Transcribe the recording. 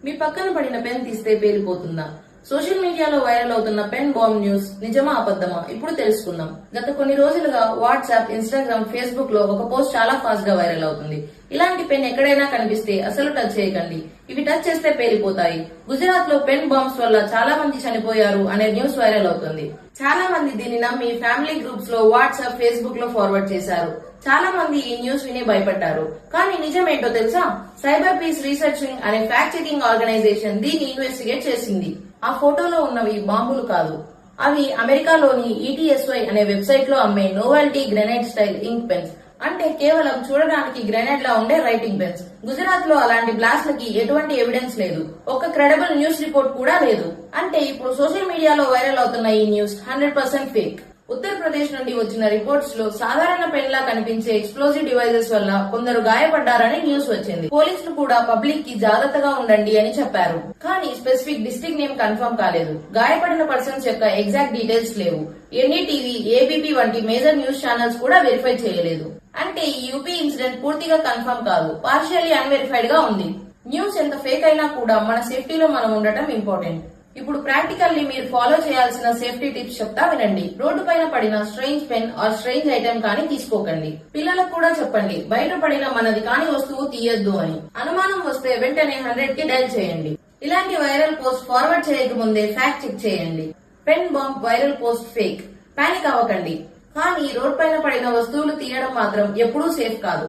మీ పక్కన పడిన పెన్ తీస్తే పేలిపోతుందా? సోషల్ మీడియాలో వైరల్ అవుతున్న పెన్ బాంబ్ న్యూస్ నిజమా అబద్ధమా ఇప్పుడు తెలుసుకుందాం. గత కొన్ని రోజులుగా వాట్సాప్, ఇన్స్టాగ్రామ్, ఫేస్బుక్ లో ఒక పోస్ట్ చాలా ఫాస్ట్ గా వైరల్ అవుతుంది. ఇలాంటి పెన్ ఎక్కడైనా కనిపిస్తే అసలు టచ్ చేయకండి, ఇవి టచ్ చేస్తే పేలిపోతాయి. గుజరాత్ లో పెన్ బాంబ్స్ వల్ల చాలా మంది చనిపోయారు అనే న్యూస్ వైరల్ అవుతుంది. చాలా మంది దీన్ని నమ్మి ఫ్యామిలీ గ్రూప్స్ లో వాట్సాప్, ఫేస్బుక్ లో ఫార్వర్డ్ చేశారు. చాలా మంది ఈ న్యూస్ విని భయపడ్డారు. కానీ నిజమేంటో తెలుసా? సైబర్ పీస్ రీసెర్చింగ్ అనే ఫ్యాక్ట్ చెకింగ్ ఆర్గనైజేషన్ దీన్ని ఇన్వెస్టిగేట్ చేసింది. ఆ ఫోటోలో ఉన్నవి బాంబులు కాదు, అవి అమెరికాలోని ETSY అనే వెబ్సైట్ లో అమ్మే నోవెల్టీ గ్రెనేడ్ స్టైల్ ఇంక్ పెన్స్. అంటే కేవలం చూడడానికి గ్రెనేడ్ లా ఉండే రైటింగ్ పెన్స్. గుజరాత్ లో అలాంటి బ్లాస్ట్ లకి ఎటువంటి ఎవిడెన్స్ లేదు, ఒక క్రెడిబుల్ న్యూస్ రిపోర్ట్ కూడా లేదు. అంటే ఇప్పుడు సోషల్ మీడియాలో వైరల్ అవుతున్న ఈ న్యూస్ 100% ఫేక్. ఉత్తరప్రదేశ్ నుండి వచ్చిన రిపోర్ట్స్ లో సాధారణ పెన్ లా కనిపించే ఎక్స్ప్లోజివ్ డివైజెస్ వల్ల కొందరు గాయపడ్డారని న్యూస్ వచ్చింది. పోలీసులు కూడా పబ్లిక్ కి జాగ్రత్తగా ఉండండి అని చెప్పారు. కానీ స్పెసిఫిక్ డిస్ట్రిక్ట్ నేమ్ కన్ఫర్మ్ కాలేదు. గాయపడిన పర్సన్స్ యొక్క ఎగ్జాక్ట్ డీటెయిల్స్ లేవు. NDTV, ABP వంటి మేజర్ న్యూస్ ఛానల్స్ కూడా వెరిఫై చేయలేదు. అంటే ఈ యూపీ ఇన్సిడెంట్ పూర్తిగా కన్ఫర్మ్ కాదు, పార్షియల్లీ అన్వెరిఫైడ్ గా ఉంది. న్యూస్ ఎంత ఫేక్ అయినా కూడా మన సేఫ్టీలో మనం ఉండటం ఇంపార్టెంట్. ఇప్పుడు ప్రాక్టికల్లీ మీరు ఫాలో చేయాల్సిన సేఫ్టీ టిప్స్ చెప్తా వినండి. రోడ్డు పైన పడిన strange pen or strange item కానీ తీసుకోకండి. పిల్లలకు కూడా చెప్పండి, బయట పడిన మనది కాని వస్తువు తీయొద్దు అని. అనుమానం వస్తే వెంటనే 100 కి డయల్ చేయండి. ఇలాంటి వైరల్ పోస్ట్ ఫార్వర్డ్ చేయకముందే ఫ్యాక్ట్ చెక్ చేయండి. Pen bomb viral post fake, panic అవ్వకండి. కానీ రోడ్ పైన పడిన వస్తువులు తీయడం మాత్రం ఎప్పుడూ సేఫ్ కాదు.